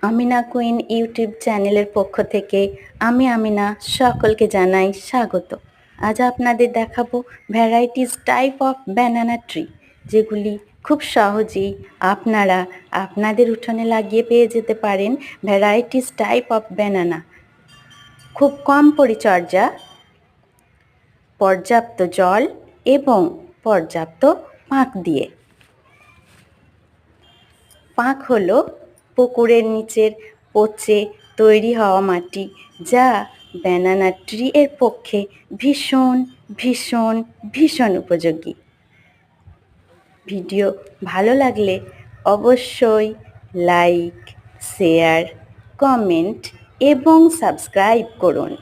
Amina queen YouTube চ্যানেলের পক্ষ থেকে আমি আমিনা সকলকে জানাই স্বাগত। আজ আপনাদের দেখাবো varieties type of banana tree, যেগুলি খুব সহজেই আপনারা আপনাদের উঠোনে লাগিয়ে পেয়ে যেতে পারেন। ভ্যারাইটিস টাইপ অফ ব্যানানা, খুব কম পরিচর্যা, পর্যাপ্ত জল এবং পর্যাপ্ত পাঁক দিয়ে। পাঁক হলো পুকুরের নিচের পচে তৈরি হওয়া মাটি, যা ব্যানানা ট্রি এর পক্ষে ভীষণ ভীষণ ভীষণ উপযোগী। ভিডিও ভালো লাগলে অবশ্যই লাইক, শেয়ার, কমেন্ট এবং সাবস্ক্রাইব করুন।